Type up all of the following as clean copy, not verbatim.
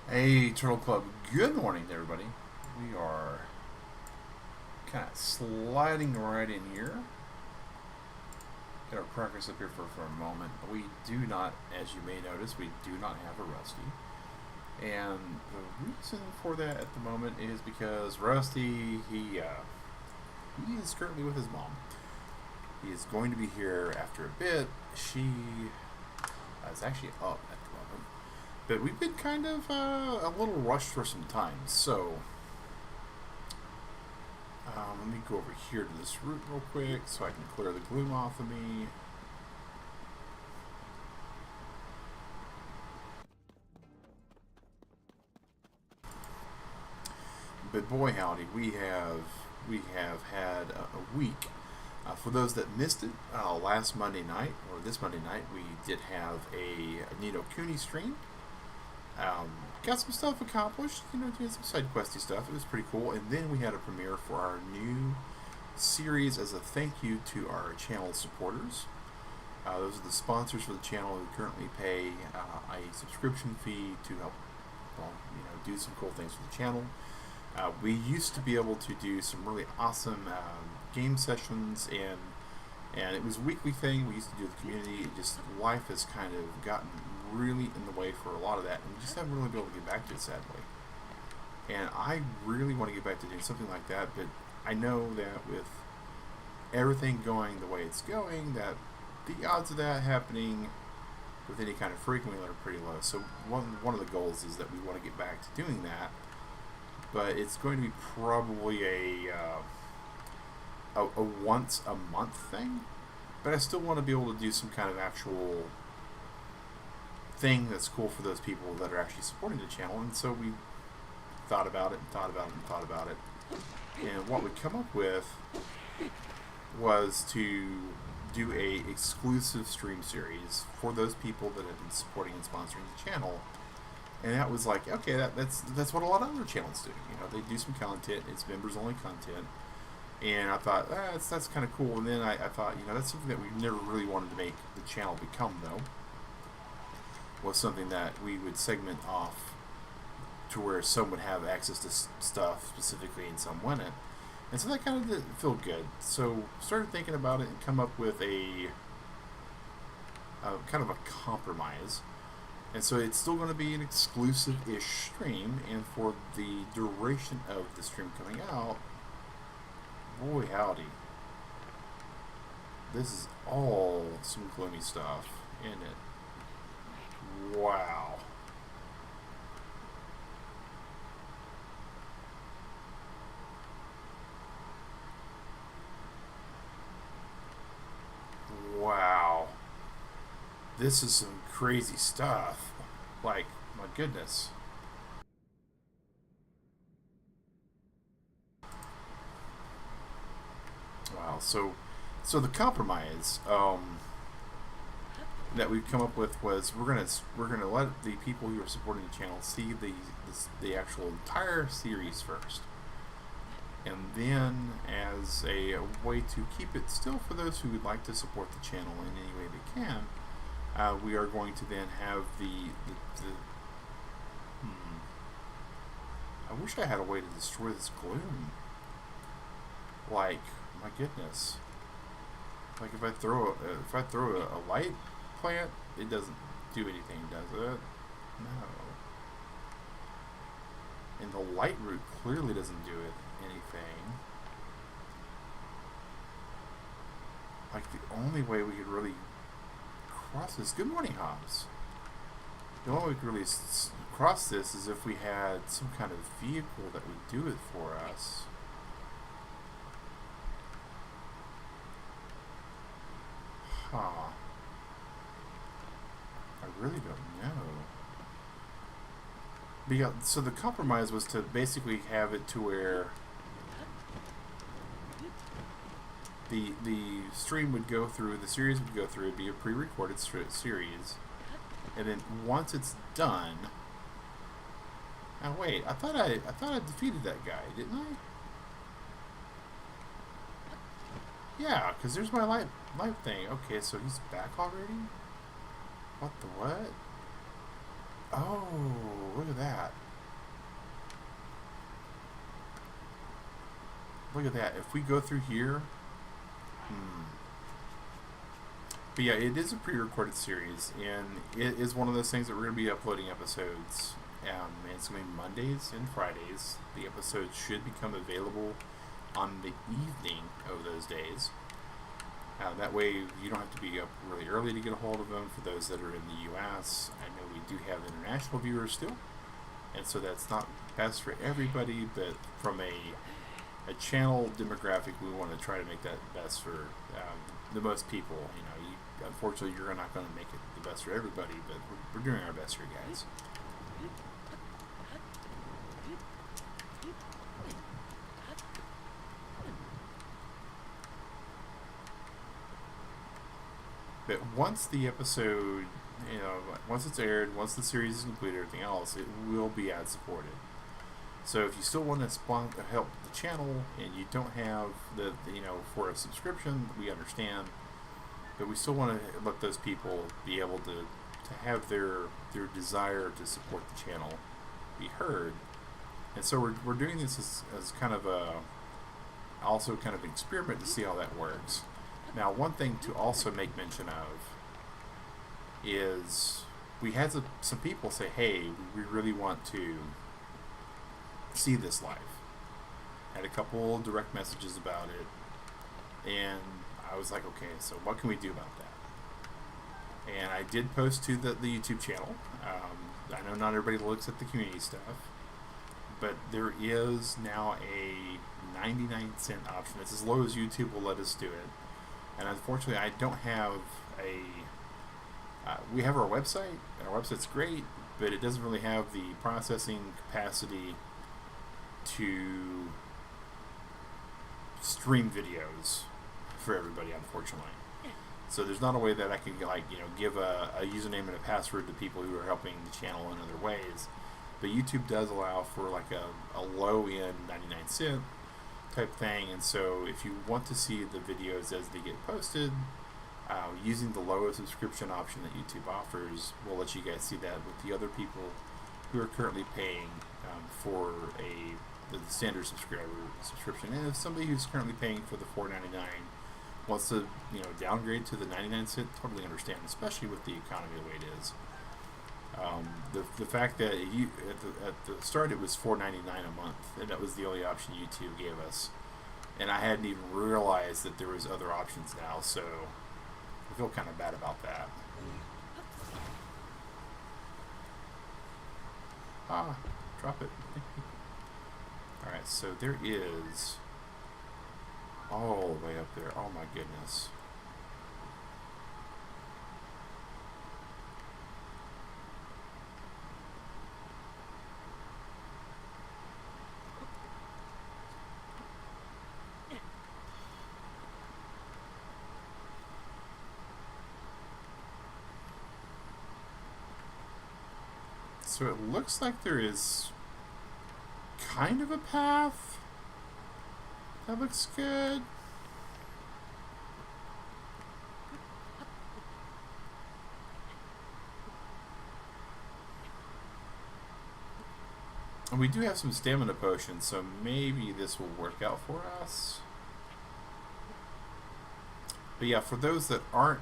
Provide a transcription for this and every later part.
Hey, Turtle Club. Good morning, everybody. We are kind of sliding right in here. Get our progress up here for a moment. We do not, as you may notice, we do not have a Rusty. And the reason for that at the moment is because Rusty, he is currently with his mom. He is going to be here after a bit. She is actually up at the moment. But we've been kind of a little rushed for some time, so let me go over here to this route real quick so I can clear the gloom off of me. But boy howdy, we have had a week. For those that missed it, last Monday night, or this Monday night, we did have a Nino Cooney stream. Got some stuff accomplished, did some side questy stuff. It was pretty cool. And then we had a premiere for our new series as a thank you to our channel supporters. Those are the sponsors for the channel who currently pay a subscription fee to help, do some cool things for the channel. We used to be able to do some really awesome game sessions, and it was a weekly thing we used to do with the community. Life has kind of gotten really in the way for a lot of that, and we just haven't really been able to get back to it, sadly. And I really want to get back to doing something like that, but I know that with everything going the way it's going, that the odds of that happening with any kind of frequently are pretty low. So one of the goals is that we want to get back to doing that, but it's going to be probably a once a month thing. But I still want to be able to do some kind of actual thing that's cool for those people that are actually supporting the channel. And so we thought about it and thought about it and thought about it. And what we come up with was to do a exclusive stream series for those people that have been supporting and sponsoring the channel. And that was like, okay, that's what a lot of other channels do. They do some content. It's members only content. And I thought, that's kind of cool. And then I thought, that's something that we never really wanted to make the channel become, though. Was something that we would segment off to where some would have access to stuff specifically and some wouldn't. And so that kind of didn't feel good. So started thinking about it and come up with a kind of a compromise. And so it's still going to be an exclusive-ish stream, and for the duration of the stream coming out, boy howdy, this is all some gloomy stuff, isn't it? Wow. Wow. This is some crazy stuff. Like, my goodness. Wow. So the compromise that we've come up with was we're gonna let the people who are supporting the channel see the actual entire series first, and then as a way to keep it still for those who would like to support the channel in any way they can, we are going to then have I wish I had a way to destroy this gloom. Like, my goodness. Like if I throw a light plant, it doesn't do anything, does it? No. And the light root clearly doesn't do anything. Like the only way we could really cross this. Good morning, Hobbs. The only way we could really cross this is if we had some kind of vehicle that would do it for us. Huh. I really don't know. But yeah, so the compromise was to basically have it to where the stream would go through, the series would go through, it'd be a pre-recorded series, and then once it's done. Now wait, I thought I defeated that guy, didn't I? Yeah, because there's my life thing. Okay, so he's back already? What the what? Oh, look at that. Look at that. If we go through here, but yeah, it is a pre-recorded series, and it is one of those things that we're going to be uploading episodes. And it's going to be Mondays and Fridays. The episodes should become available on the evening of those days. That way you don't have to be up really early to get a hold of them. For those that are in the U.S., I know we do have international viewers still, and so that's not best for everybody, but from a channel demographic, we want to try to make that best for the most people. You know, unfortunately, you're not going to make it the best for everybody, but we're doing our best here, guys. But once the episode, once it's aired, once the series is completed, everything else, it will be ad supported. So if you still want to help the channel and you don't have the for a subscription, we understand, but we still want to let those people be able to have their desire to support the channel be heard. And so we're doing this as kind of also kind of an experiment to see how that works. Now, one thing to also make mention of is we had some people say, hey, we really want to see this live. Had a couple direct messages about it, and I was like, okay, so what can we do about that? And I did post to the YouTube channel. I know not everybody looks at the community stuff, but there is now a 99-cent option. It's as low as YouTube will let us do it. And unfortunately, I don't have we have our website. Our website's great, but it doesn't really have the processing capacity to stream videos for everybody, unfortunately. So there's not a way that I can give a username and a password to people who are helping the channel in other ways. But YouTube does allow for like a low-end 99-cent type thing, and so if you want to see the videos as they get posted, using the lower subscription option that YouTube offers, we'll let you guys see that with the other people who are currently paying for the standard subscription. And if somebody who's currently paying for the $4.99 wants to downgrade to the 99-cent, totally understand, especially with the economy the way it is. The fact that at the start it was $4.99 a month, and that was the only option YouTube gave us, and I hadn't even realized that there was other options now, so I feel kind of bad about that. Drop it. Alright, so there is all the way up there. Oh my goodness. So it looks like there is kind of a path. That looks good. And we do have some stamina potions, so maybe this will work out for us. But yeah, for those that aren't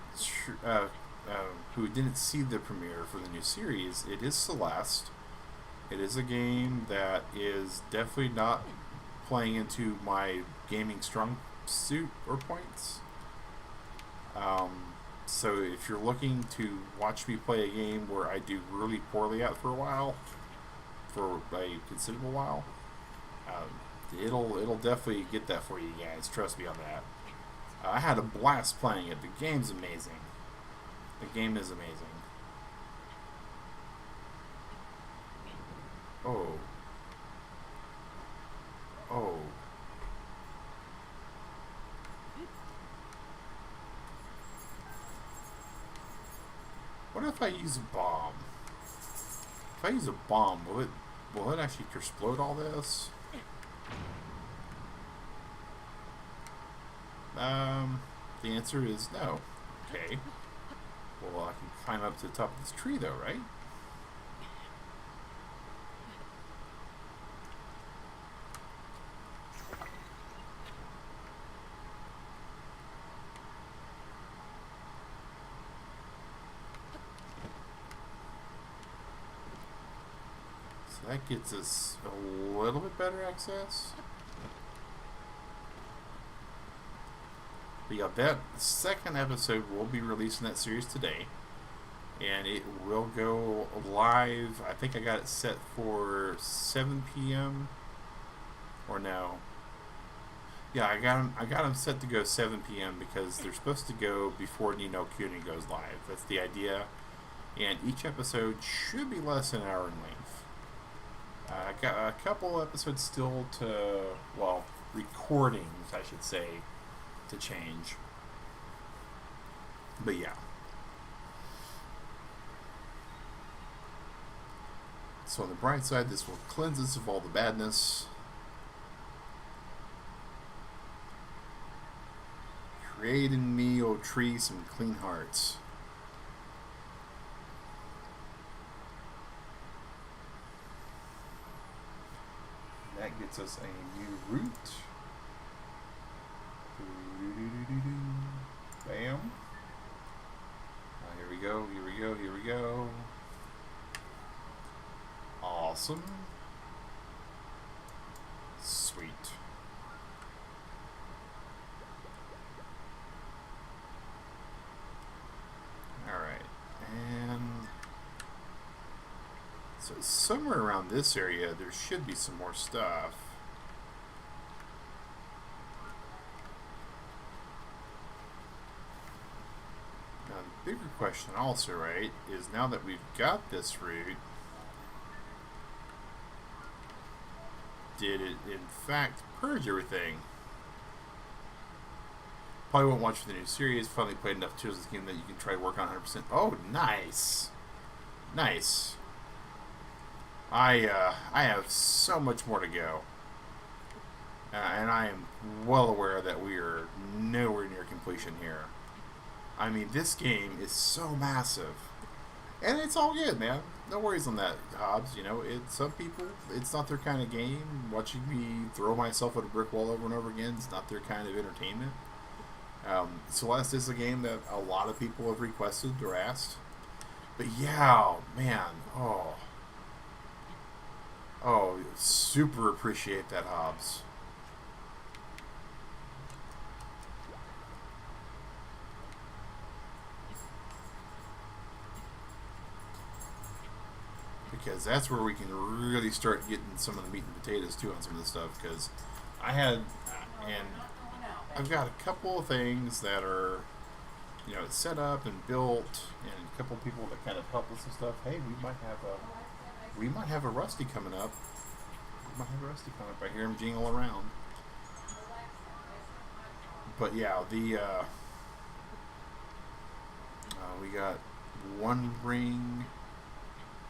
who didn't see the premiere for the new series, it is Celeste. It is a game that is definitely not playing into my gaming strong suit or points. So if you're looking to watch me play a game where I do really poorly at for a while, for a considerable while, it'll definitely get that for you guys. Trust me on that. I had a blast playing it. The game's amazing. The game is amazing. Oh. Oh. What if I use a bomb? If I use a bomb, will it actually explode all this? The answer is no. Okay. Well, I can climb up to the top of this tree, though, right? that gets us a little bit better access. But yeah, that second episode will be released in that series today. And it will go live. I think I got it set for 7 p.m. Or no. Yeah, I got them set to go 7 p.m. because they're supposed to go before Ni no Kuni goes live. That's the idea. And each episode should be less than an hour in length. I got a couple episodes still to, well, recordings, I should say, to change. But yeah. So on the bright side, this will cleanse us of all the badness. Create in me, O tree, some clean hearts. That gets us a new route. Bam. Here we go, here we go, here we go. Awesome. Sweet. Alright, and so somewhere around this area there should be some more stuff. Now the bigger question also, right, is now that we've got this route, did it in fact purge everything? Probably won't watch the new series. Finally played enough tiers of this game that you can try to work on 100%. Oh, nice, nice. I have so much more to go, and I am well aware that we are nowhere near completion here. I mean, this game is so massive. And it's all good, man. No worries on that, Hobbs. You know, some people, it's not their kind of game. Watching me throw myself at a brick wall over and over again is not their kind of entertainment. Celeste is a game that a lot of people have requested or asked. But yeah, man, oh, super appreciate that, Hobbs. Because that's where we can really start getting some of the meat and potatoes too on some of this stuff. Because and I've got a couple of things that are, you know, set up and built, and a couple of people that kind of help us and stuff. Hey, we might have a Rusty coming up. We might have a Rusty coming up. I hear him jingle around. But yeah, we got one ring.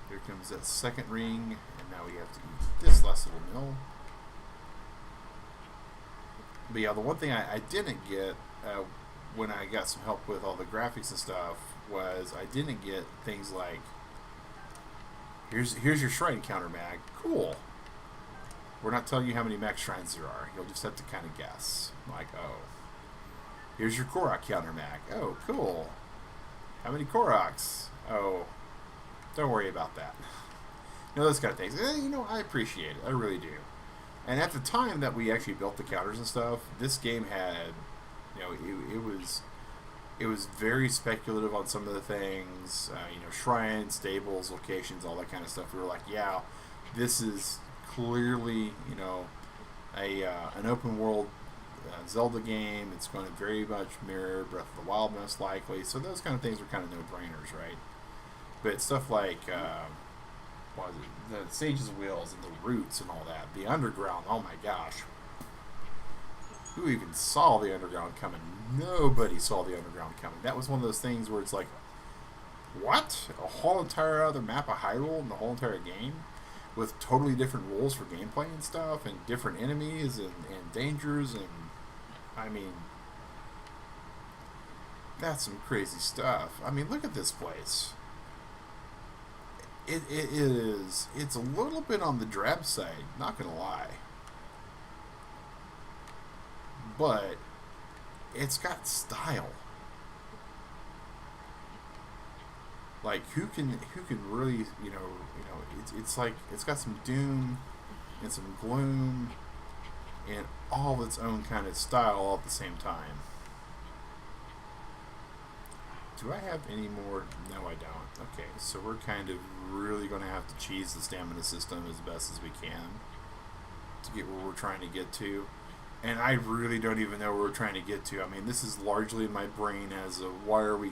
Here comes that second ring, and now we have to eat this last little meal. But yeah, the one thing I didn't get when I got some help with all the graphics and stuff was I didn't get things like, here's your shrine counter, Mag. Cool. We're not telling you how many max shrines there are. You'll just have to kind of guess. Like, oh. Here's your Korok counter, Mag. Oh, cool. How many Koroks? Oh. Don't worry about that. You know, those kind of things. You know, I appreciate it. I really do. And at the time that we actually built the counters and stuff, this game had, you know, it was very speculative on some of the things. You know, shrines, stables, locations, all that kind of stuff. We were like, yeah, this is clearly, you know, an open world Zelda game. It's going to very much mirror Breath of the Wild, most likely. So those kind of things are kind of no-brainers, right? But stuff like, what was it? The Sage's Wheels and the Roots and all that. The Underground, oh my gosh. Who even saw the Underground coming? Nobody saw the Underground coming. That was one of those things where it's like, what? A whole entire other map of Hyrule and the whole entire game? With totally different rules for gameplay and stuff, and different enemies and dangers, and I mean, that's some crazy stuff. I mean, look at this place. It's a little bit on the drab side, not gonna lie. But it's got style. Like who can really it's like it's got some doom and some gloom and all its own kind of style all at the same time. Do I have any more? No, I don't. Okay, so we're kind of really going to have to cheese the stamina system as best as we can to get where we're trying to get to. And I really don't even know where we're trying to get to. I mean, this is largely in my brain as a why are we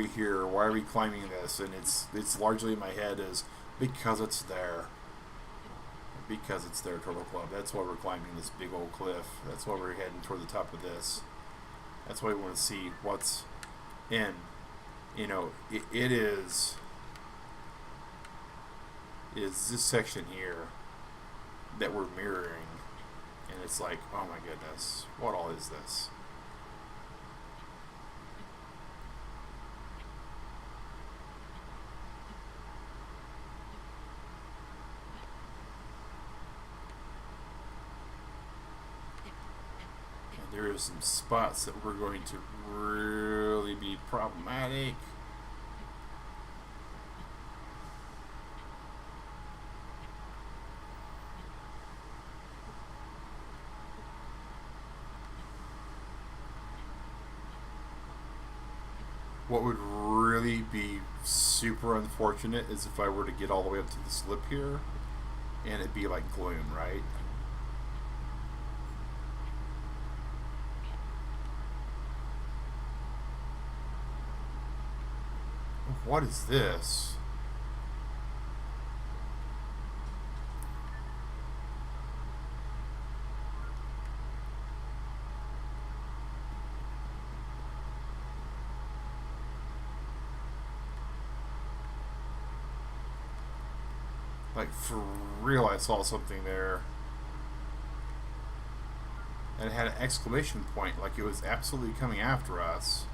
here? Why are we climbing this? And it's largely in my head as because it's there. Because it's there, Turtle Club. That's why we're climbing this big old cliff. That's why we're heading toward the top of this. That's why we want to see what's in. You know, it is this section here that we're mirroring. And it's like, oh my goodness, what all is this? There are some spots that we're going to really be problematic. What would really be super unfortunate is if I were to get all the way up to the slip here and it'd be like gloom, right? What is this? Like, for real, I saw something there. And it had an exclamation point, like it was absolutely coming after us.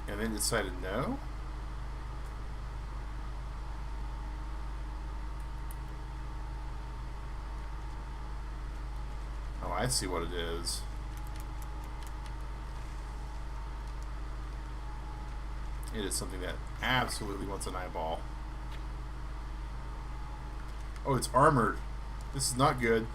And then decided no? Oh, I see what it is. It is something that absolutely wants an eyeball. Oh, it's armored. This is not good.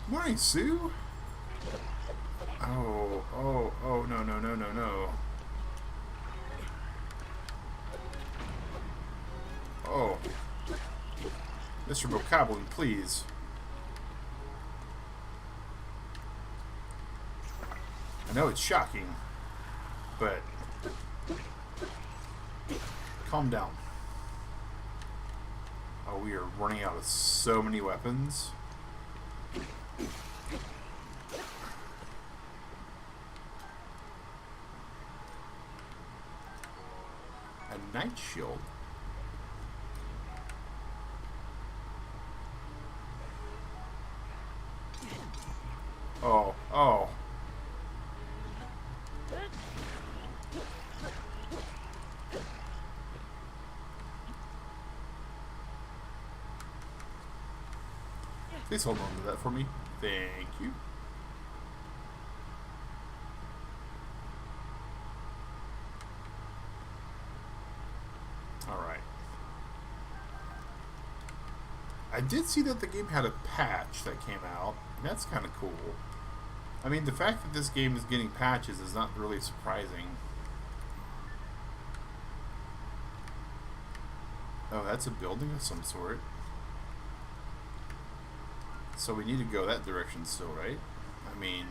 Morning, Sue. Oh, no. Oh. Mr. Bokoblin, please. I know it's shocking, but calm down. Oh, we are running out of so many weapons. A night shield. Oh. Please hold on to that for me. Thank you. Alright. I did see that the game had a patch that came out. And that's kind of cool. I mean, the fact that this game is getting patches is not really surprising. Oh, that's a building of some sort. So we need to go that direction still, right? I mean,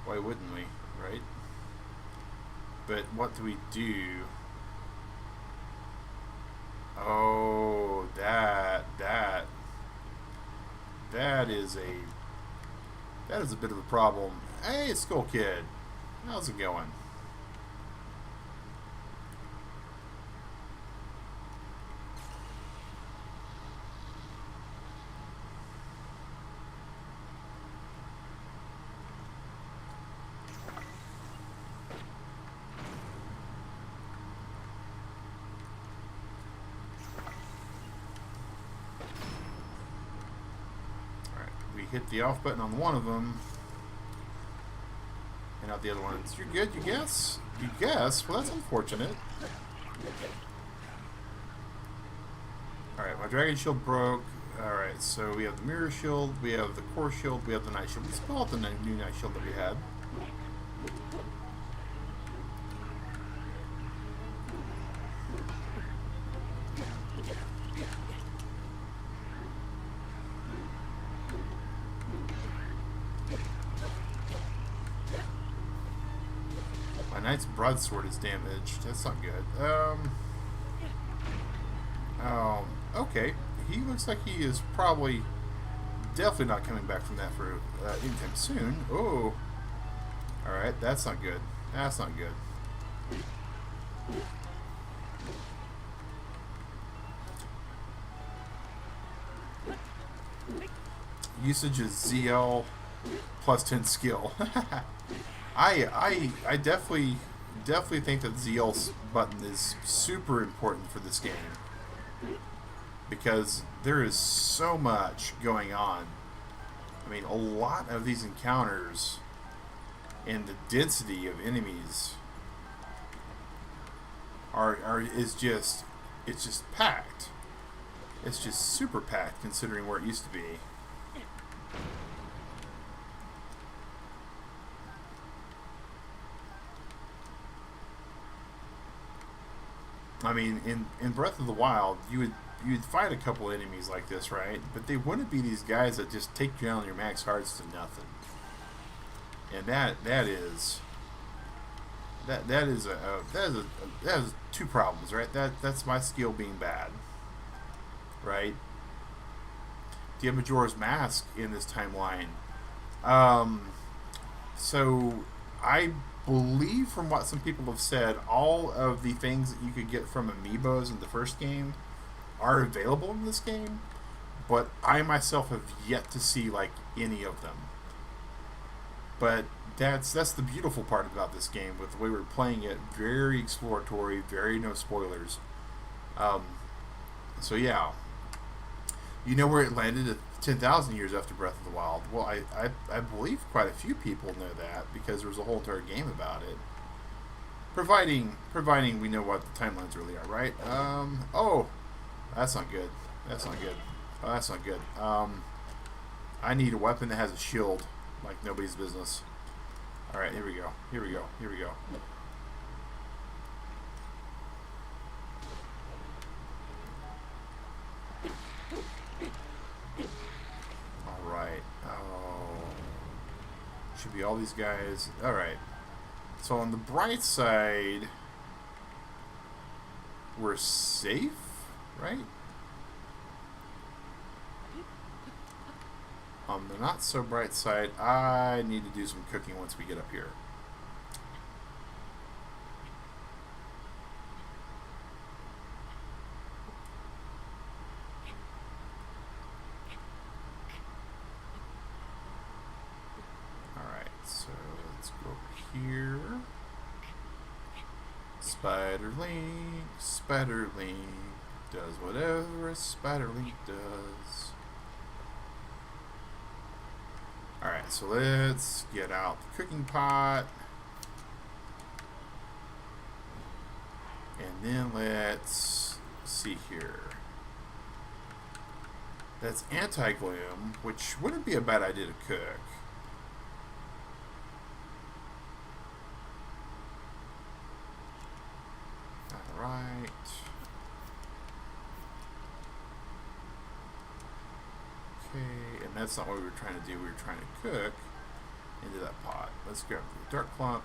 why wouldn't we, right? But what do we do? Oh, that is a bit of a problem. Hey, Skull Kid, how's it going? hit the off button on one of them. And not the other ones. You're good, you guess? You guess? Well, that's unfortunate. Alright, my dragon shield broke. Alright, so we have the mirror shield, we have the core shield, we have the night shield. Let's call it the new night shield that we had. My knight's broadsword is damaged. That's not good. Okay. He looks like he is probably definitely not coming back from that for anytime soon. Oh. Alright, that's not good. That's not good. Usage is ZL plus 10 skill. I definitely think that ZL's button is super important for this game, because there is so much going on. I mean, a lot of these encounters and the density of enemies is just packed. It's just super packed considering where it used to be. I mean, in Breath of the Wild, you'd fight a couple enemies like this, right? But they wouldn't be these guys that just take you down your max hearts to nothing. And that is two problems, right? That's my skill being bad, right? Do you have Majora's Mask in this timeline? So I believe from what some people have said, all of the things that you could get from amiibos in the first game are available in this game, but I myself have yet to see like any of them. But that's the beautiful part about this game, with the way we're playing it. Very exploratory, very no spoilers. So yeah, you know where it landed at 10,000 years after Breath of the Wild. Well, I believe quite a few people know that, because there was a whole entire game about it. Providing we know what the timelines really are, right? Oh, that's not good. That's not good. Oh, that's not good. I need a weapon that has a shield, like nobody's business. Alright, here we go. Here we go. Here we go. Alright. Oh. Should be all these guys. Alright. So on the bright side, we're safe, right? On the not so bright side, I need to do some cooking once we get up here. Alright, so let's go over here. Spiderling does whatever a spiderling does. Alright, so let's get out the cooking pot. And then let's see here. That's anti-gloom, which wouldn't be a bad idea to cook. Alright. Okay, and that's not what we were trying to do. We were trying to cook into that pot. Let's grab the dark clump.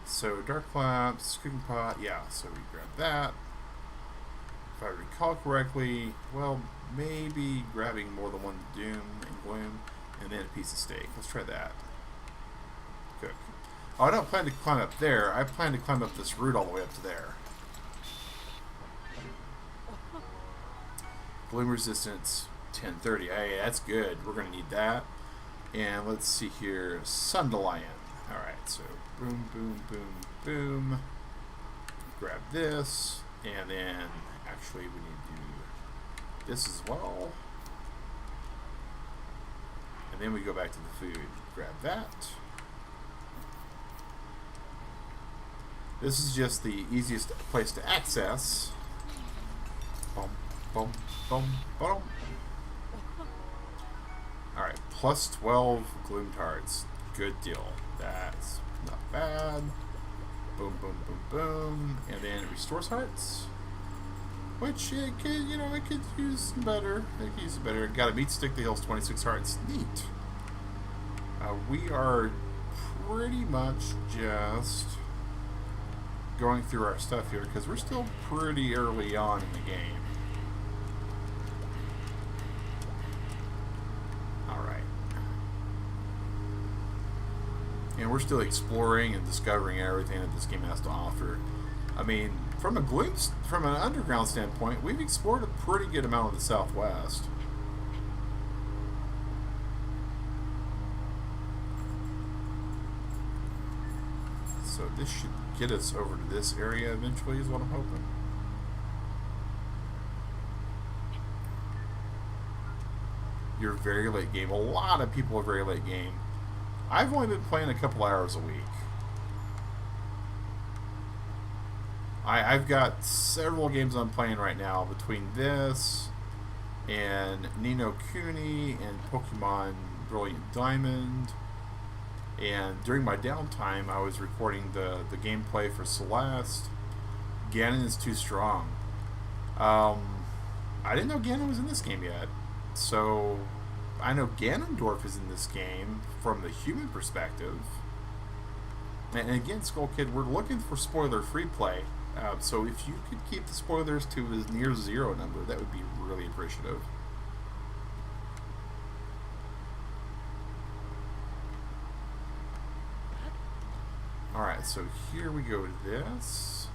So dark clumps, cooking pot, yeah, so we grab that. If I recall correctly, well, maybe grabbing more than one doom and gloom, and then a piece of steak. Let's try that. Cook. Oh, I don't plan to climb up there. I plan to climb up this route all the way up to there. Gloom resistance 1030. Hey, that's good. We're going to need that. And let's see here. Sundelion. Alright, so boom, boom, boom, boom. Grab this. And then, actually, we need to do this as well. And then we go back to the food. Grab that. This is just the easiest place to access. Boom, boom, boom, boom. Alright, plus 12 gloom tarts. Good deal. That's not bad. Boom, boom, boom, boom. And then it restores hearts. Which it could, you know, it could use better. It could use better. Got a meat stick that heals 26 hearts. Neat. We are pretty much just going through our stuff here because we're still pretty early on in the game. Alright. And we're still exploring and discovering everything that this game has to offer. I mean, from an underground standpoint, we've explored a pretty good amount of the Southwest. So this should get us over to this area eventually, is what I'm hoping. You're very late game. A lot of people are very late game. I've only been playing a couple hours a week. I've got several games I'm playing right now between this and Ni no Kuni and Pokemon Brilliant Diamond. And during my downtime, I was recording the gameplay for Celeste. Ganon is too strong. I didn't know Ganon was in this game yet. So, I know Ganondorf is in this game from the human perspective. And again, Skull Kid, we're looking for spoiler-free play. So if you could keep the spoilers to as near zero number, that would be really appreciative. Alright, so here we go to this.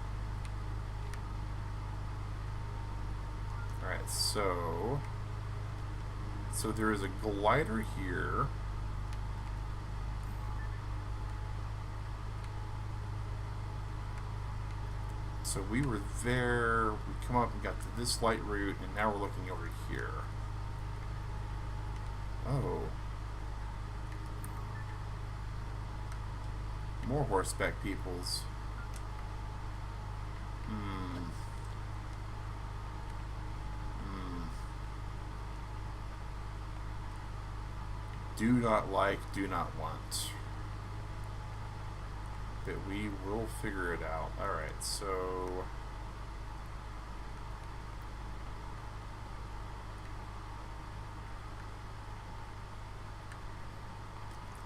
Alright, so there is a glider here. So we were there, we come up and got to this light route, and now we're looking over here. Oh. More horseback peoples. Do not like, do not want. But we will figure it out. Alright, so...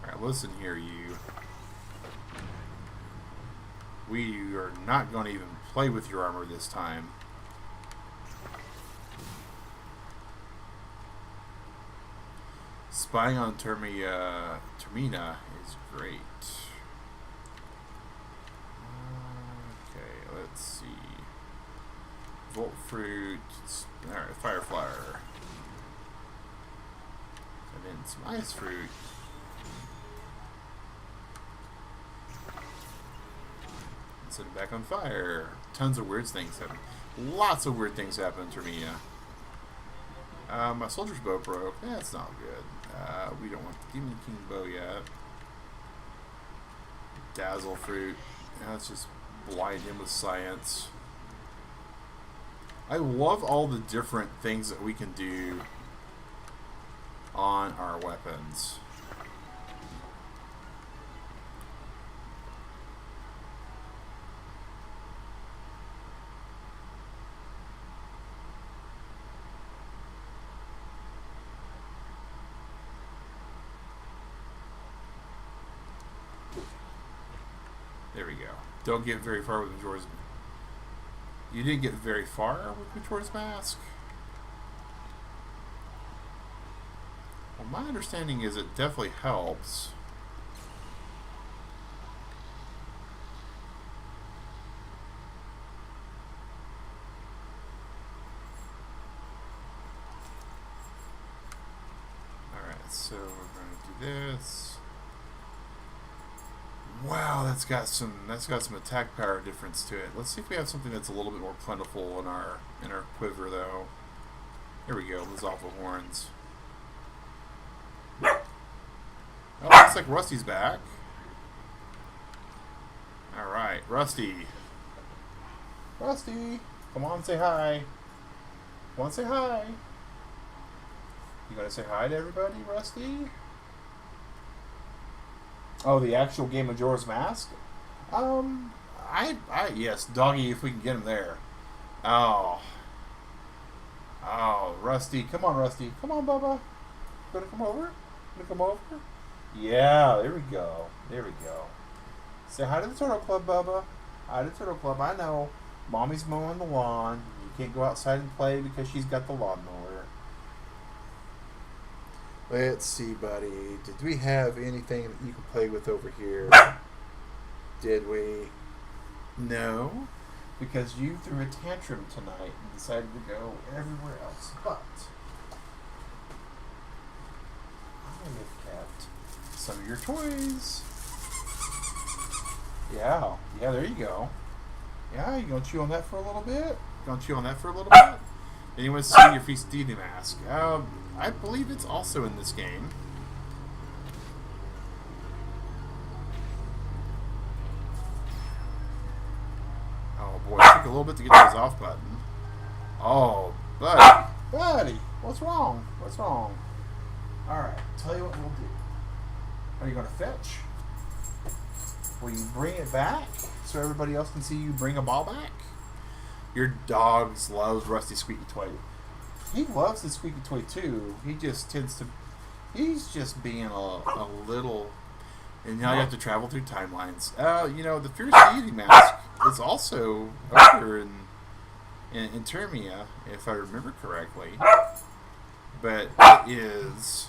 Alright, listen here, you. We are not going to even play with your armor this time. Spying on Termina is great. Okay, let's see. Volt fruit. Alright, fire flower. And then some ice fruit. Set it back on fire. Tons of weird things happen. Lots of weird things happen to me. My soldier's bow broke. That's not good. We don't want the Demon King bow yet. Dazzle fruit. Let's just blind him with science. I love all the different things that we can do on our weapons. There we go. Don't get very far with Majora's... You didn't get very far with Majora's Mask? Well, my understanding is it definitely helps. Alright, so we're going to do this. Wow, that's got some attack power difference to it. Let's see if we have something that's a little bit more plentiful in our quiver, though. Here we go. Those awful horns. Oh, looks like Rusty's back. Alright, Rusty. Rusty, come on, say hi. Come on, say hi. You gonna say hi to everybody, Rusty? Oh, the actual game of Majora's Mask? Yes, doggy, if we can get him there. Oh. Oh, Rusty. Come on, Rusty. Come on, Bubba. Gonna come over? Gonna come over? Yeah, there we go. There we go. Say hi to the Turtle Club, Bubba. Hi to the Turtle Club. I know. Mommy's mowing the lawn. You can't go outside and play because she's got the lawnmower. Let's see, buddy. Did we have anything that you can play with over here? Did we? No. Because you threw a tantrum tonight and decided to go everywhere else. But I have kept some of your toys. Yeah, there you go. Yeah, you gonna chew on that for a little bit? Gonna chew on that for a little bit? Anyone see your Feastini mask? I believe it's also in this game. Oh boy, it took a little bit to get to his off button. Oh, buddy, what's wrong? What's wrong? Alright, tell you what we'll do. Are you gonna fetch? Will you bring it back so everybody else can see you bring a ball back? Your dogs loves Rusty Squeaky Toy. He loves the Squeaky Toy too. He just tends to. He's just being a little. And now you have to travel through timelines. The Fierce Deity mask is also over in Termia, if I remember correctly. But it is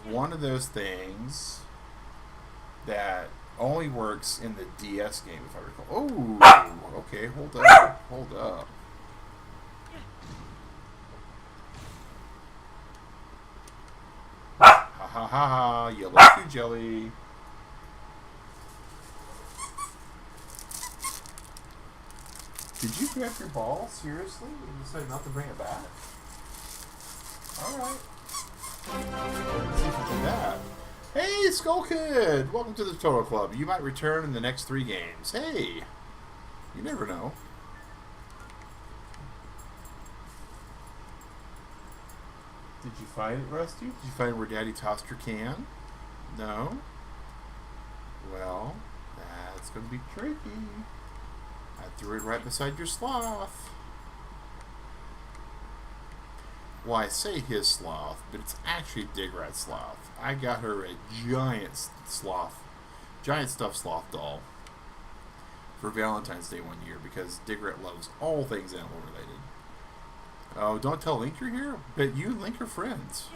one of those things that only works in the DS game, if I recall. Oh, okay, hold up. Ha ha ha, you like your jelly. Did you grab your ball? Seriously? You decided not to bring it back? Alright. Let's see if we do that. Hey, Skull Kid! Welcome to the Turtle Club. You might return in the next 3 games. Hey! You never know. Did you find it, Rusty? Did you find where Daddy tossed your can? No? Well, that's going to be tricky. I threw it right beside your sloth. Well, I say his sloth, but it's actually Digrat's sloth. I got her a giant stuffed sloth doll for Valentine's Day one year because Digrat loves all things animal related. Oh, don't tell Link you're here, but you and Link are friends.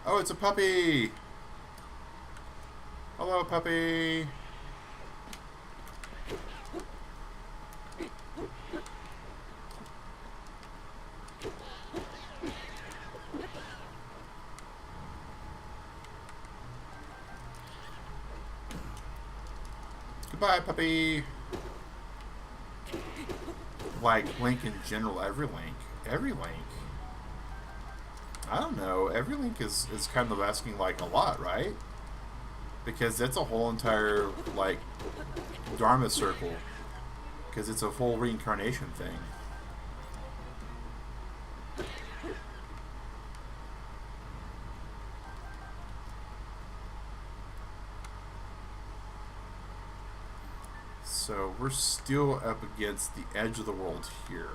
Oh, it's a puppy! Hello, puppy! Goodbye, puppy! Like Link in general, every Link. Every Link. I don't know, every Link is kind of asking like a lot, right? Because that's a whole entire, like, Dharma circle. Because it's a full reincarnation thing. So we're still up against the edge of the world here.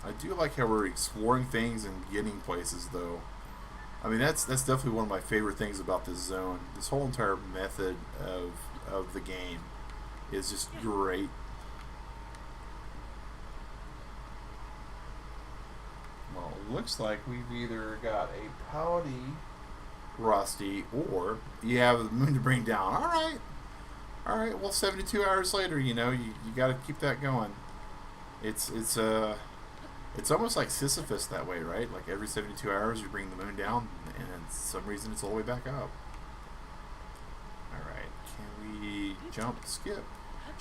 I do like how we're exploring things and getting places, though. I mean, that's definitely one of my favorite things about this zone. This whole entire method of the game is just great. Well, it looks like we've either got a pouty Rusty or you have the moon to bring down. All right. Well, 72 hours later, you got to keep that going. It's almost like Sisyphus that way, right? Like every 72 hours you bring the moon down, and for some reason it's all the way back up. Alright, can jump, skip.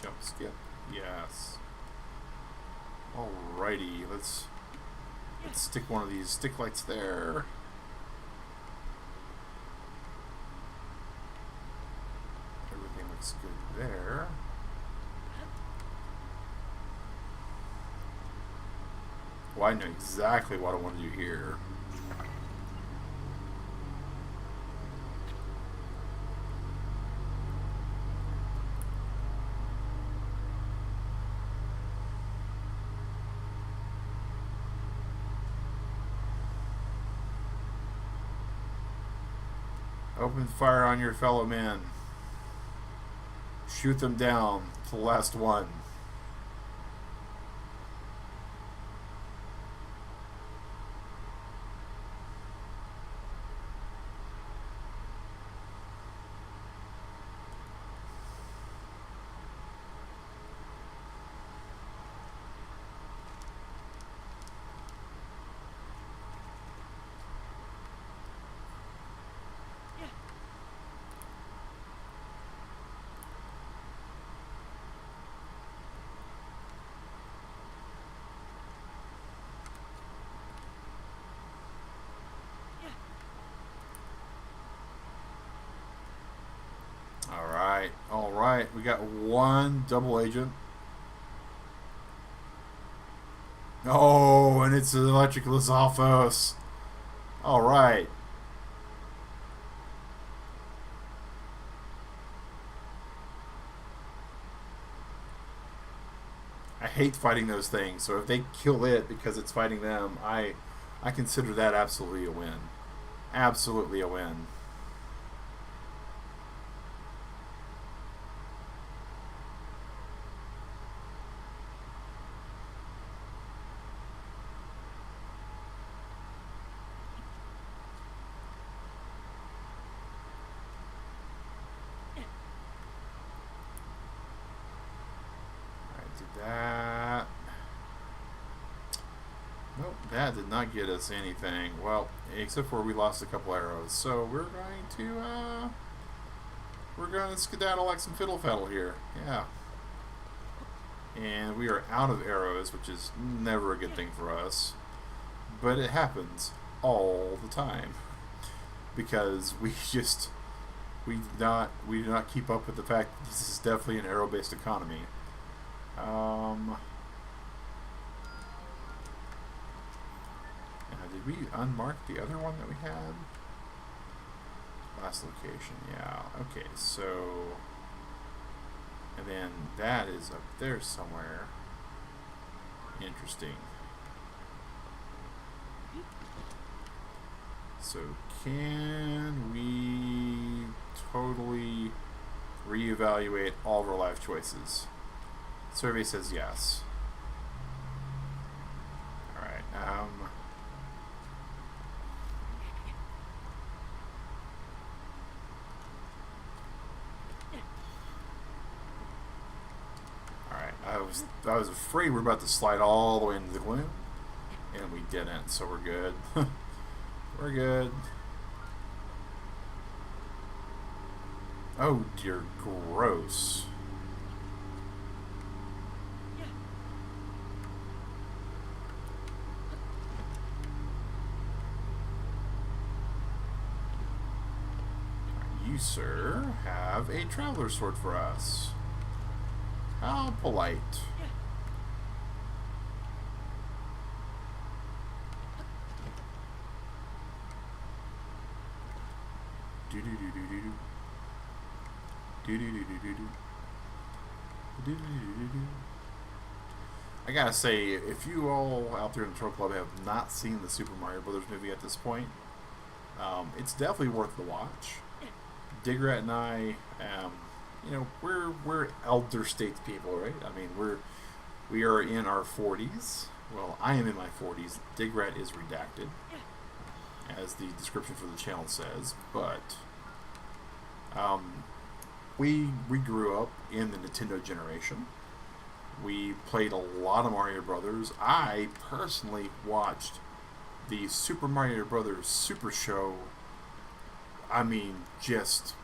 Jump, skip. Yes. Alrighty, let's stick one of these stick lights there. Everything looks good there. Well, I know exactly what I want to do here. Open fire on your fellow men. Shoot them down to the last one. Alright, we got one double agent. Oh, and it's an electric Lizalfos. Alright. I hate fighting those things, so if they kill it because it's fighting them, I consider that absolutely a win. Absolutely a win. That. Nope, that did not get us anything. Well, except for we lost a couple arrows. So we're going to skedaddle like some fiddle faddle here. Yeah. And we are out of arrows, which is never a good thing for us. But it happens all the time. Because we do not keep up with the fact that this is definitely an arrow-based economy. Did we unmark the other one that we had? Last location, yeah. Okay, so... And then that is up there somewhere. Interesting. So can we totally reevaluate all of our life choices? Survey says yes. Alright, I was afraid we were about to slide all the way into the gloom, and we didn't, so we're good. We're good. Oh dear, gross. You, sir, have a traveler sword for us. How polite. I gotta say, if you all out there in the Troll Club have not seen the Super Mario Brothers movie at this point, it's definitely worth the watch. Digrat and I, you know, we're elder statespeople, right? I mean, we are in our 40s. Well, I am in my 40s. Digrat is redacted, as the description for the channel says. But we grew up in the Nintendo generation. We played a lot of Mario Brothers. I personally watched the Super Mario Brothers Super Show. I mean, just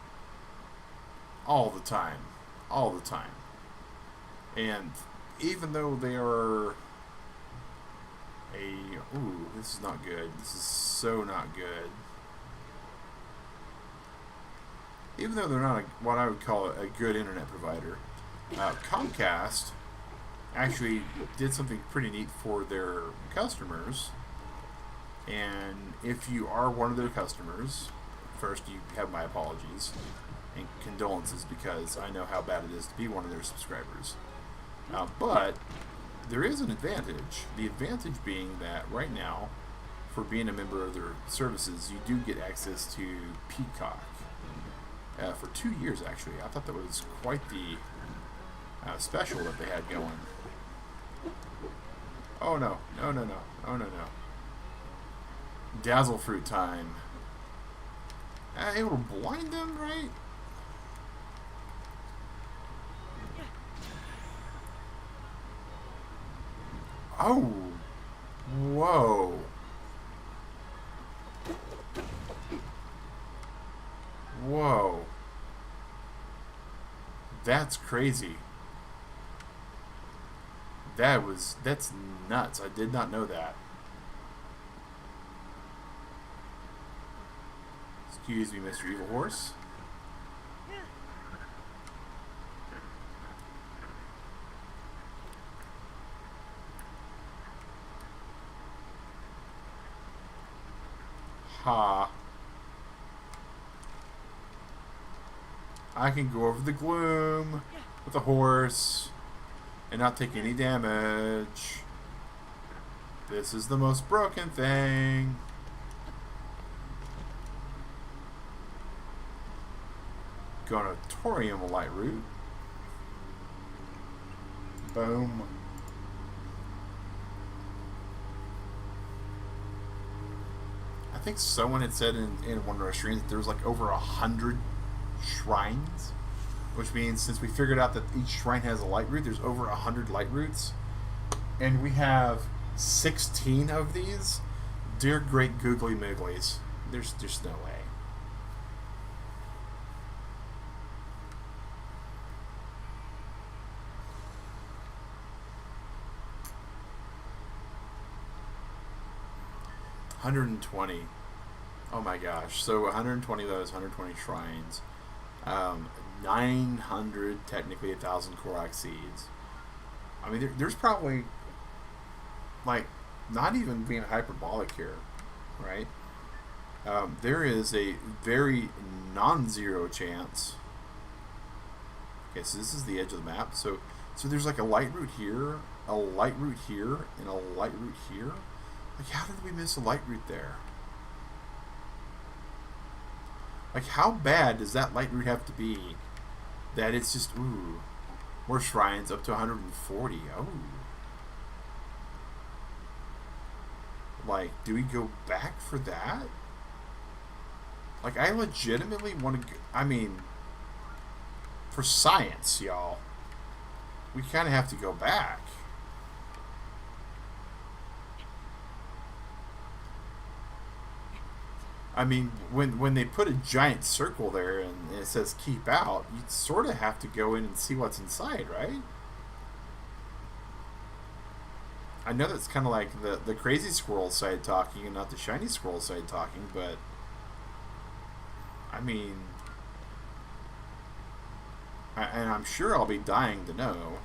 all the time. all the time. And even though they are this is not good. This is so not good. Even though they're not what I would call a good internet provider, Comcast actually did something pretty neat for their customers. And if you are one of their customers, first you have my apologies and condolences, because I know how bad it is to be one of their subscribers. But there is an advantage. The advantage being that right now, for being a member of their services, you do get access to Peacock. For 2 years, actually. I thought that was quite the special that they had going. Oh no, no, no, no, oh no, no. Dazzle fruit time. It will blind them, right? Oh, whoa. Whoa. That's crazy. That's nuts. I did not know that. Excuse me, Mr. Evil Horse. Ha. I can go over the gloom with a horse and not take any damage. This is the most broken thing. Gonatorium light root. Boom. I think someone had said in one of our streams that there was like over 100 shrines, which means since we figured out that each shrine has a light root, there's over 100 light roots, and we have 16 of these. Dear great googly mooglies, there's just no way. $120. Oh my gosh. So 120 of those, 120 shrines. 900, technically 1,000 Korok seeds. I mean, there's probably, like, not even being hyperbolic here, right? There is a very non-zero chance. Okay, so this is the edge of the map. So there's like a light root here, a light root here, and a light root here. Like, how did we miss a light root there? Like, how bad does that light root have to be that it's just, ooh, more shrines up to 140. Oh. Like, do we go back for that? Like, I legitimately want to, I mean, for science, y'all, we kind of have to go back. I mean, when they put a giant circle there and it says keep out, you sort of have to go in and see what's inside, right? I know that's kind of like the crazy squirrel side talking and not the shiny squirrel side talking, but I mean, and I'm sure I'll be dying to know.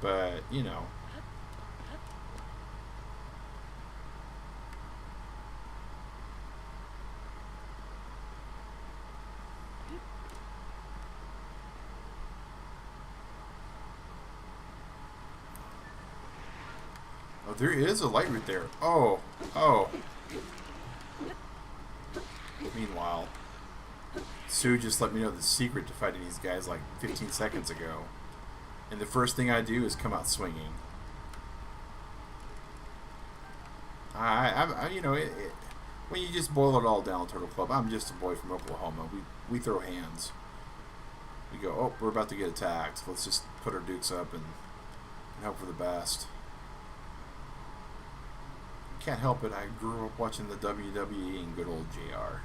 But, you know. Oh, there is a light root there. Oh. Meanwhile, Sue just let me know the secret to fighting these guys like 15 seconds ago. And the first thing I do is come out swinging. I you know, when you just boil it all down, Turtle Club, I'm just a boy from Oklahoma. We throw hands. We go, oh, we're about to get attacked. Let's just put our dukes up and and hope for the best. Can't help it, I grew up watching the WWE and good old JR.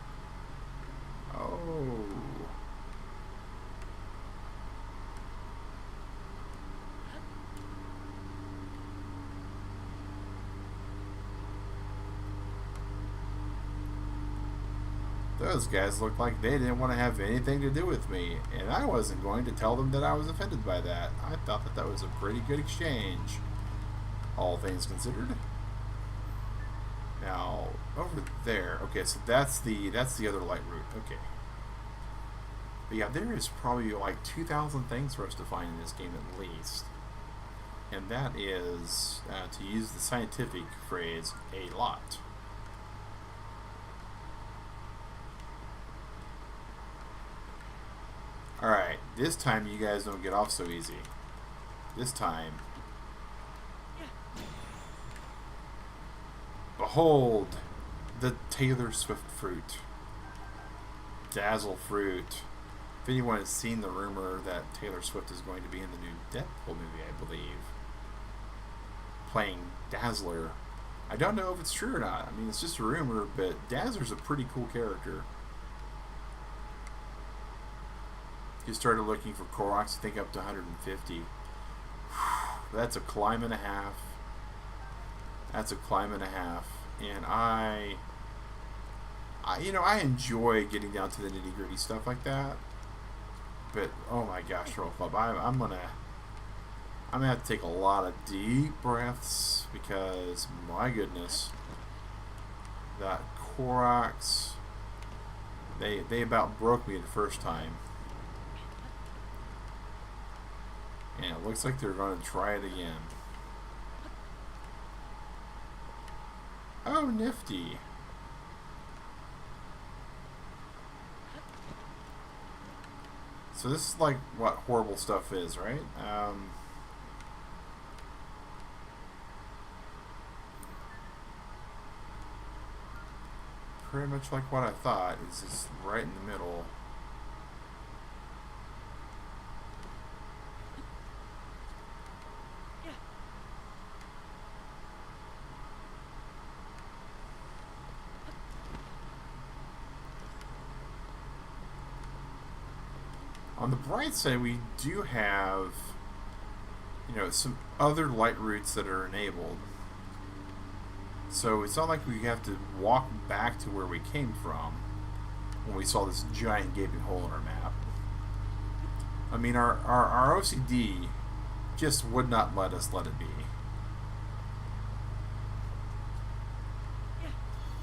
Oh. Those guys looked like they didn't want to have anything to do with me, and I wasn't going to tell them that I was offended by that. I thought that that was a pretty good exchange, all things considered. Now, over there, okay, so that's the other light route, okay. But yeah, there is probably like 2,000 things for us to find in this game at least. And that is, to use the scientific phrase, a lot. Alright, this time you guys don't get off so easy. This time. Behold, the Taylor Swift fruit. Dazzle fruit. If anyone has seen the rumor that Taylor Swift is going to be in the new Deadpool movie, I believe, playing Dazzler, I don't know if it's true or not. I mean, it's just a rumor, but Dazzler's a pretty cool character. You started looking for Koroks, I think up to 150. That's a climb and a half. That's a climb and a half. And I enjoy getting down to the nitty gritty stuff like that. But oh my gosh, Roll Club, I'm gonna have to take a lot of deep breaths because my goodness, that Koroks, they about broke me the first time. And it looks like they're going to try it again. Oh, nifty. So this is like what horrible stuff is, right? Pretty much like what I thought. Is just right in the middle. On the bright side, we do have, some other light routes that are enabled. So it's not like we have to walk back to where we came from when we saw this giant gaping hole in our map. I mean, our OCD just would not let us let it be.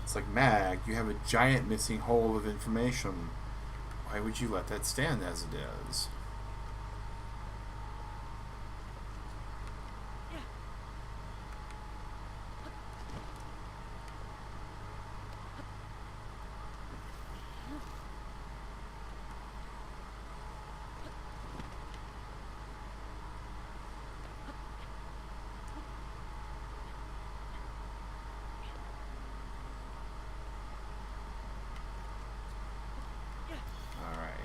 It's like, Mag, you have a giant missing hole of information. Why would you let that stand as it is?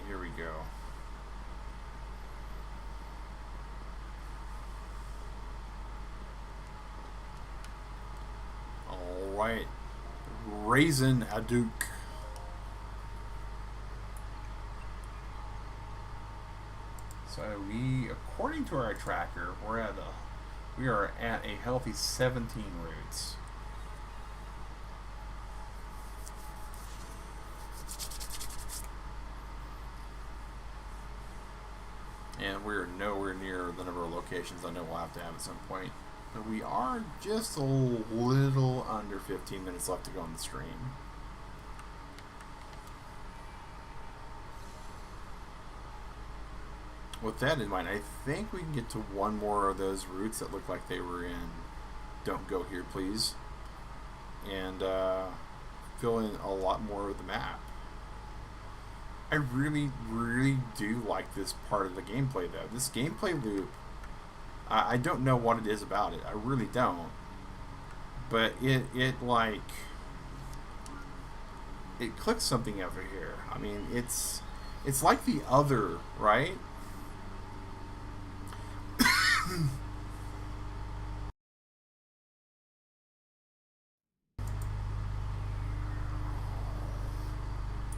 Here we go. All right, Raisin Hadouken. So according to our tracker, we are at a healthy 17 routes. And we're nowhere near the number of locations I know we'll have to have at some point. But we are just a little under 15 minutes left to go on the stream. With that in mind, I think we can get to one more of those routes that look like they were in Don't Go Here Please. And fill in a lot more of the map. I really, really do like this part of the gameplay, though. This gameplay loop, I don't know what it is about it. I really don't. But it clicks something over here. I mean, it's like the other, right?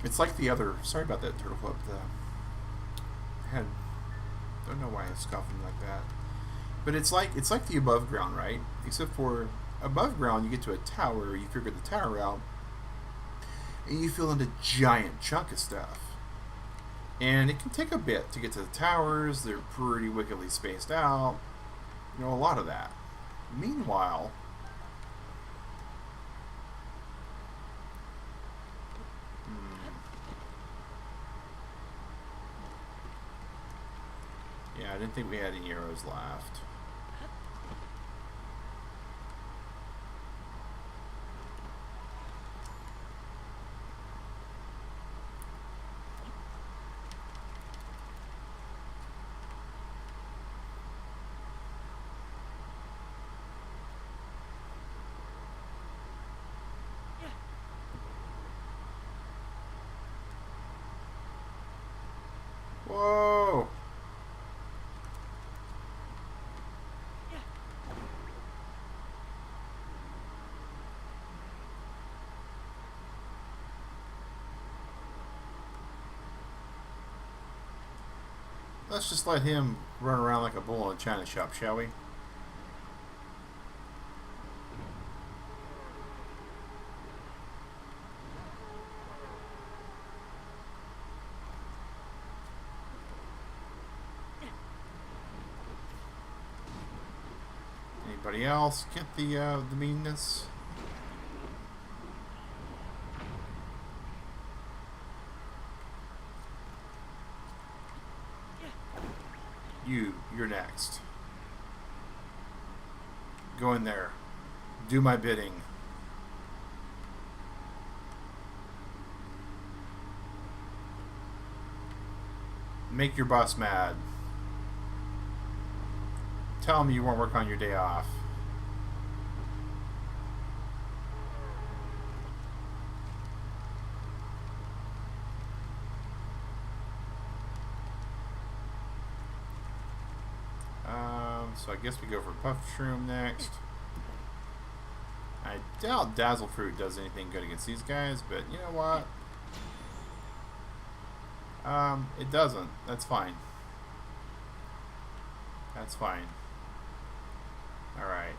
It's like the other. Sorry about that, Turtle Club. I had. Don't know why I was coughing like that. But it's like the above ground, right? Except for above ground, you get to a tower. You figure the tower out, and you fill in a giant chunk of stuff. And it can take a bit to get to the towers. They're pretty wickedly spaced out. You know, a lot of that. Meanwhile, yeah, I didn't think we had any arrows left. Whoa! Let's just let him run around like a bull in a china shop, shall we? Anybody else get the meanness? You're next. Go in there. Do my bidding. Make your boss mad. Tell him you won't work on your day off. So I guess we go for Puff Shroom next. I doubt Dazzle Fruit does anything good against these guys, but you know what? It doesn't. That's fine. That's fine. Alright.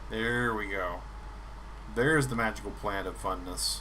There we go. There's the magical plant of funness.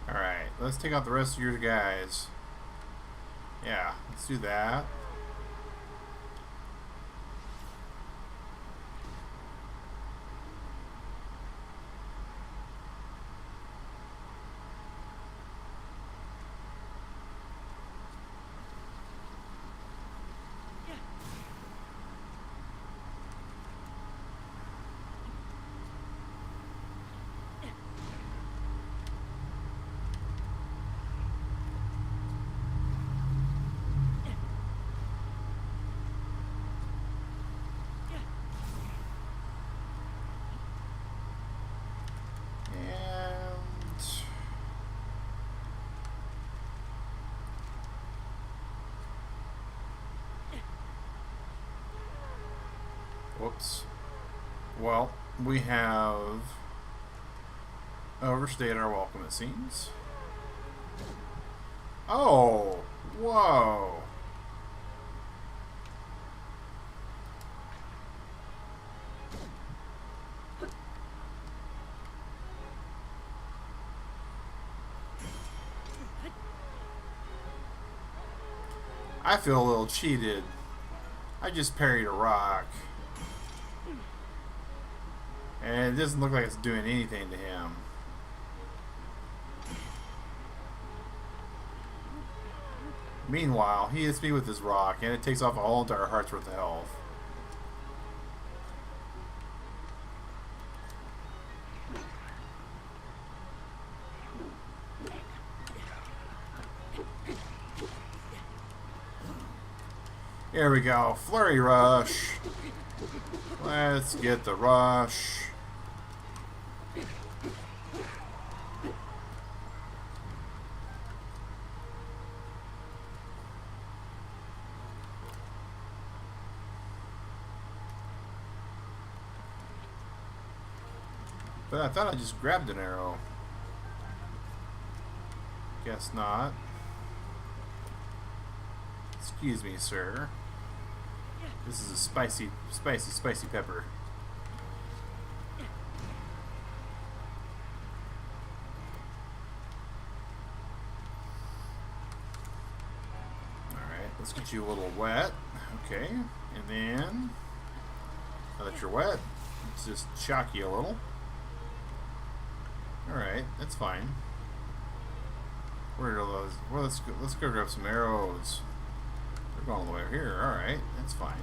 Alright, let's take out the rest of your guys. Yeah, let's do that. Whoops. Well, we have overstayed our welcome, it seems. Oh! Whoa! I feel a little cheated. I just parried a rock. And it doesn't look like it's doing anything to him. Meanwhile, he hits me with his rock, and it takes off a whole entire heart's worth of health. Here we go. Flurry rush. Let's get the rush. But I thought I just grabbed an arrow. Guess not. Excuse me, sir. This is a spicy pepper. Alright, let's get you a little wet. Okay, and then now that you're wet, let's just shock you a little. Alright, that's fine. Where are those? Well, let's go grab some arrows. They're going all the way over here. Alright, that's fine.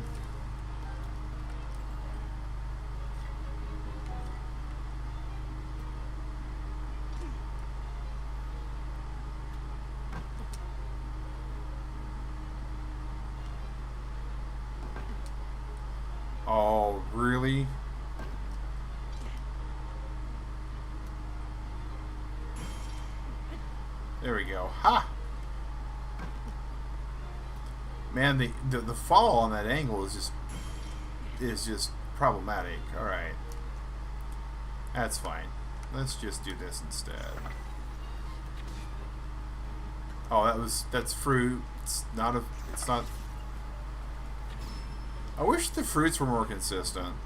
Oh, really? There we go. Ha! Man, the fall on that angle is just problematic. All right, that's fine. Let's just do this instead. Oh, that's fruit. It's not. I wish the fruits were more consistent.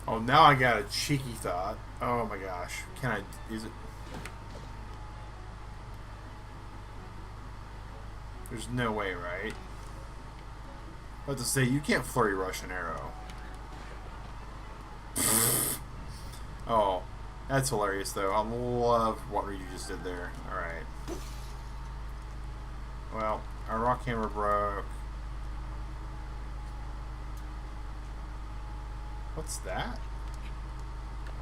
Oh, now I got a cheeky thought. Oh my gosh. Is it? There's no way, right? But to say, you can't flurry rush an arrow. Oh, that's hilarious though. I love what you just did there. Alright. Well, our rock hammer broke. What's that?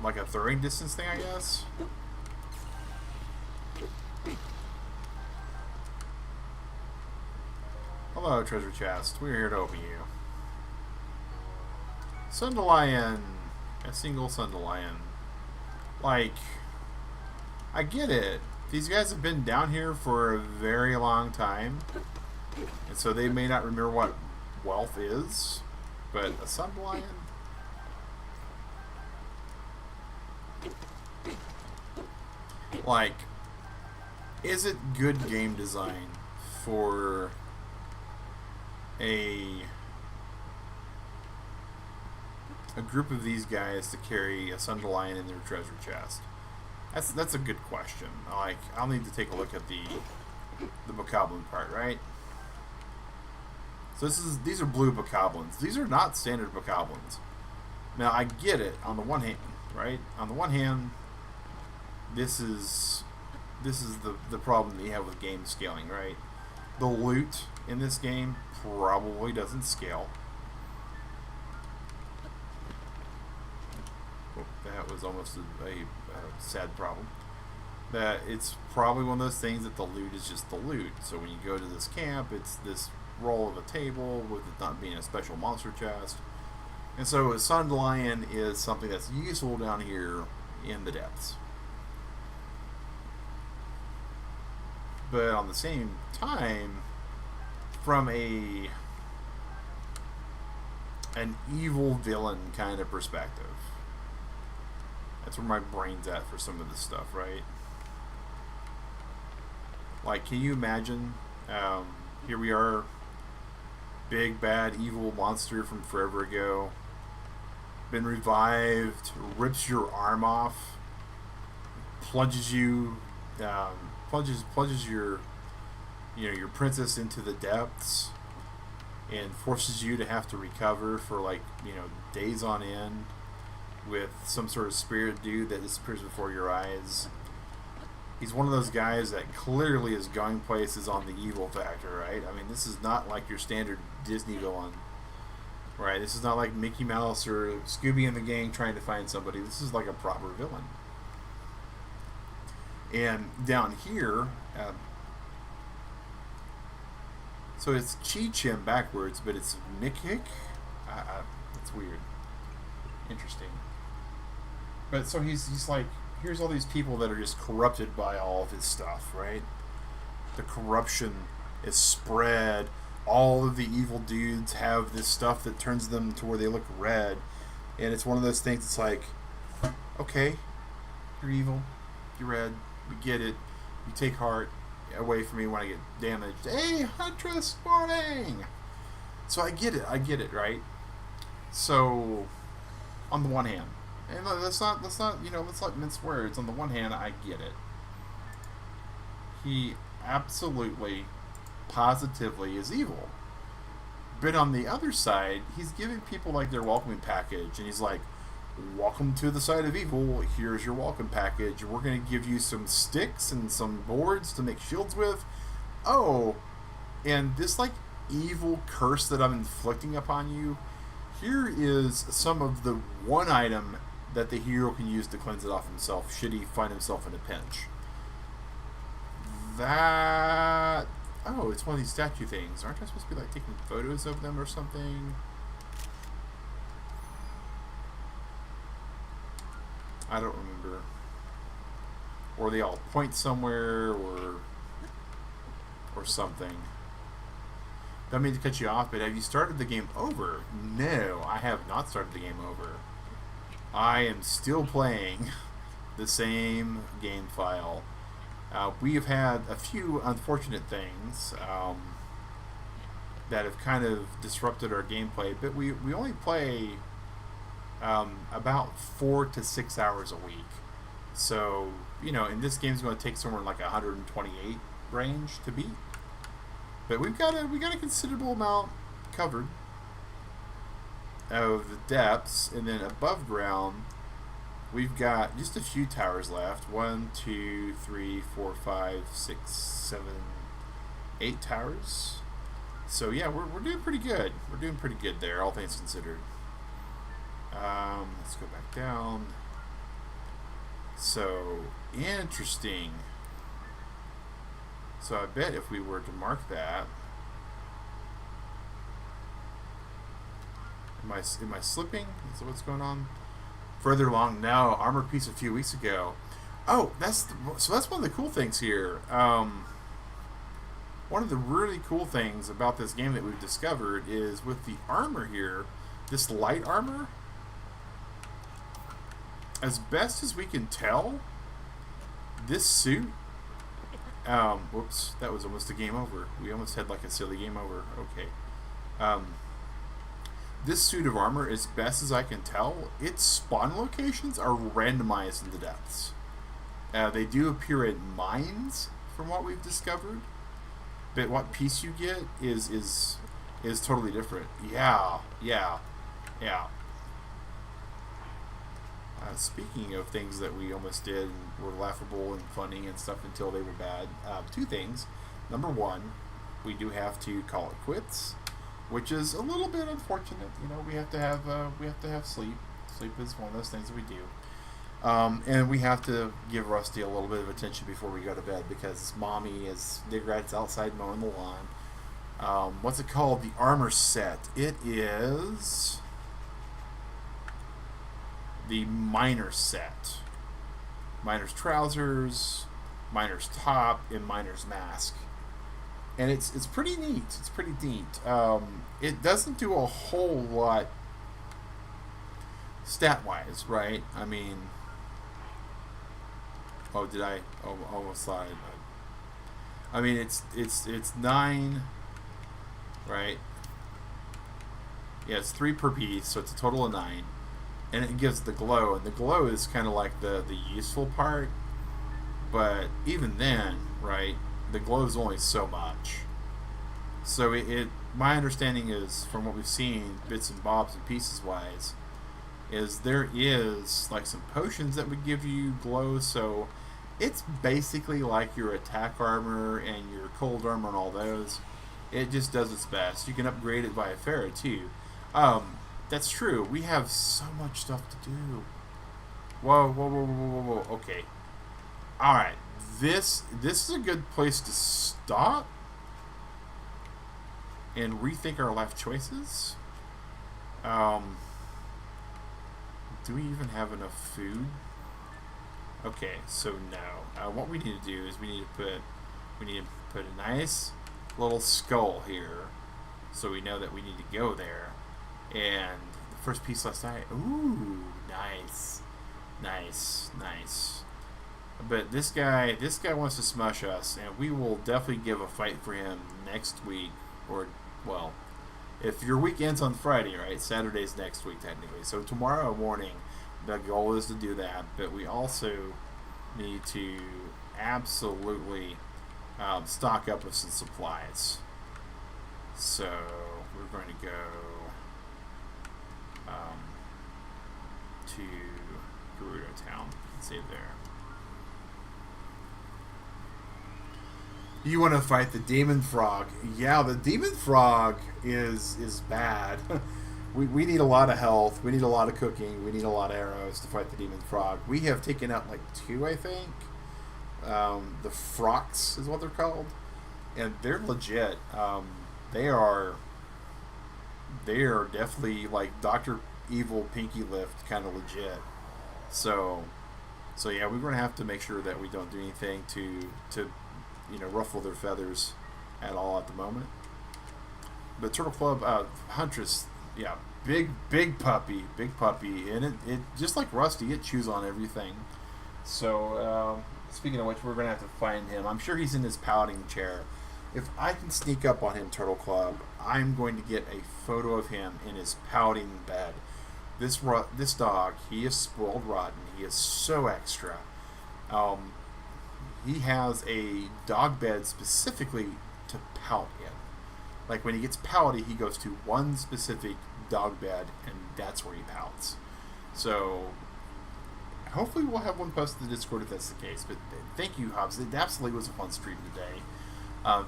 Like a throwing distance thing, I guess? Hello, treasure chest. We're here to open you. Sundelion. A single Sundelion. Like, I get it. These guys have been down here for a very long time. And so they may not remember what wealth is. But a Sundelion? Like, is it good game design for a group of these guys to carry a Sundelion in their treasure chest? That's a good question. Like, I'll need to take a look at the bokoblin part, right? So these are blue bokoblins. These are not standard bokoblins. Now I get it on the one hand, right? On the one hand, this is the problem that you have with game scaling, right? The loot in this game probably doesn't scale. Oh, that was almost a sad problem. That it's probably one of those things that the loot is just the loot. So when you go to this camp, it's this roll of a table with it not being a special monster chest. And so a sun lion is something that's useful down here in the depths. But on the same time, from an evil villain kind of perspective, that's where my brain's at for some of this stuff, right? Like, can you imagine? Here we are, big bad evil monster from forever ago, been revived, rips your arm off, plunges you, plunges your, your princess into the depths, and forces you to have to recover for days on end with some sort of spirit dude that disappears before your eyes. He's one of those guys that clearly is going places on the evil factor, right? I mean, this is not like your standard Disney villain, right? This is not like Mickey Mouse or Scooby and the gang trying to find somebody. This is like a proper villain. And down here, so it's Chi-Chim backwards, but it's Nick-Hick. It's weird. Interesting. But so he's like, here's all these people that are just corrupted by all of his stuff, right? The corruption is spread. All of the evil dudes have this stuff that turns them to where they look red. And it's one of those things, it's like, okay, you're evil, you're red, we get it. You take heart away from me when I get damaged. Hey, Huntress, morning! So I get it, right? So, on the one hand, and let's not mince words. On the one hand, I get it. He absolutely, positively is evil. But on the other side, he's giving people like their welcoming package, and he's like, welcome to the side of evil, here's your welcome package. We're going to give you some sticks and some boards to make shields with. Oh, and this evil curse that I'm inflicting upon you, here is some of the one item that the hero can use to cleanse it off himself should he find himself in a pinch. It's one of these statue things. Aren't I supposed to be taking photos of them or something? I don't remember. Or they all point somewhere, or something. Don't mean to cut you off, but have you started the game over? No, I have not started the game over. I am still playing the same game file. We have had a few unfortunate things that have kind of disrupted our gameplay, but we only play about 4 to 6 hours a week. So, and this game's going to take somewhere in 128 range to beat. But we got a considerable amount covered of the depths, and then above ground, we've got just a few towers left. 1, 2, 3, 4, 5, 6, 7, 8 towers. So yeah, we're doing pretty good. We're doing pretty good there, all things considered. Let's go back down. So interesting. So I bet if we were to mark that, am I slipping? Is that what's going on? Further along now, armor piece a few weeks ago. Oh, that's one of the cool things here. One of the really cool things about this game that we've discovered is with the armor here, this light armor. As best as we can tell, this suit. Whoops, that was almost a game over. We almost had a silly game over. Okay. This suit of armor, as best as I can tell, its spawn locations are randomized in the depths. They do appear in mines, from what we've discovered, but what piece you get is totally different. Yeah. Speaking of things that we almost did and were laughable and funny and stuff until they were bad, 2 things. Number 1, we do have to call it quits, which is a little bit unfortunate. We have to have sleep. Sleep is one of those things that we do. And we have to give Rusty a little bit of attention before we go to bed because Mommy is Digrat's outside mowing the lawn. What's it called? The armor set. It is the minor set. Minor's trousers, minor's top, and minor's mask. And it's pretty neat. It's pretty neat. It doesn't do a whole lot stat-wise, right? I mean, oh, did I? Oh, almost lied. I mean, it's 9, right? Yeah, it's 3 per piece, so it's a total of 9, and it gives the glow, and the glow is kind of like the useful part. But even then, right, the glow is only so much. So my understanding is, from what we've seen, bits and bobs and pieces wise, is there is like some potions that would give you glow. So it's basically like your attack armor and your cold armor and all those. It just does its best. You can upgrade it via Pharaoh too. That's true. We have so much stuff to do. Whoa. Okay. Alright. This is a good place to stop and rethink our life choices. Do we even have enough food? Okay, so no. What we need to do is we need to put a nice little skull here, so we know that we need to go there. And the first piece last night. Ooh, nice. But this guy wants to smush us, and we will definitely give a fight for him next week. Or, well, if your week ends on Friday, right? Saturday's next week, technically. So tomorrow morning, the goal is to do that. But we also need to absolutely stock up with some supplies. So we're going to go to Gerudo Town. Let's save there. You want to fight the demon frog? Yeah, the demon frog is bad. we need a lot of health. We need a lot of cooking. We need a lot of arrows to fight the demon frog. We have taken out like 2, I think. The Frox is what they're called, and they're legit. They are definitely like Dr. Evil Pinky Lift kind of legit. So yeah, we're going to have to make sure that we don't do anything to ruffle their feathers at all at the moment. But Turtle Club Huntress, yeah, big puppy, and it just like Rusty, it chews on everything. So speaking of which, we're going to have to find him. I'm sure he's in his pouting chair. If I can sneak up on him, Turtle Club, I'm going to get a photo of him in his pouting bed. This dog, he is spoiled rotten. He is so extra. He has a dog bed specifically to pout in. Like when he gets pouty, he goes to one specific dog bed, and that's where he pouts. So hopefully we'll have one posted to the Discord if that's the case. But thank you, Hobbs. It absolutely was a fun stream today.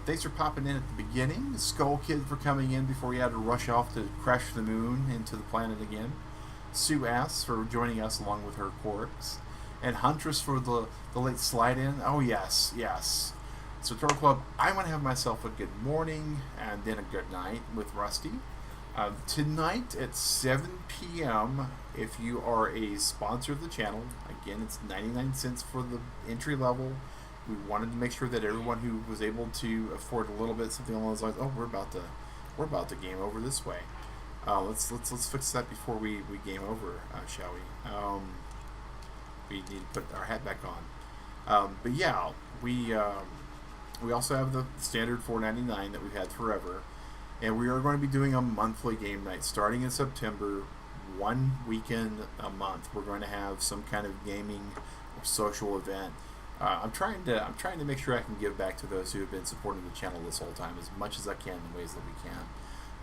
Thanks for popping in at the beginning. Skull Kid for coming in before he had to rush off to crash the moon into the planet again. Sue Ass for joining us along with her corpse. And Huntress for the late slide in. Oh, yes. So, Turtle Club, I'm going to have myself a good morning and then a good night with Rusty. Tonight at 7 p.m., if you are a sponsor of the channel, again, it's 99 cents for the entry level. We wanted to make sure that everyone who was able to afford a little bit, something along those lines, we're about to game over this way. Let's fix that before we game over, shall we? We need to put our hat back on. But yeah, we also have the standard $4.99 that we've had forever, and we are going to be doing a monthly game night starting in September. 1 weekend a month, we're going to have some kind of gaming or social event. I'm trying to make sure I can give back to those who have been supporting the channel this whole time as much as I can in ways that we can,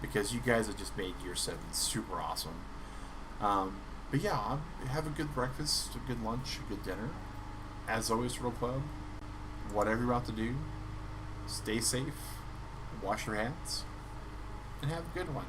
because you guys have just made year 7 super awesome. But yeah, have a good breakfast, a good lunch, a good dinner. As always, Turtle Club, whatever you're about to do, stay safe, wash your hands, and have a good one.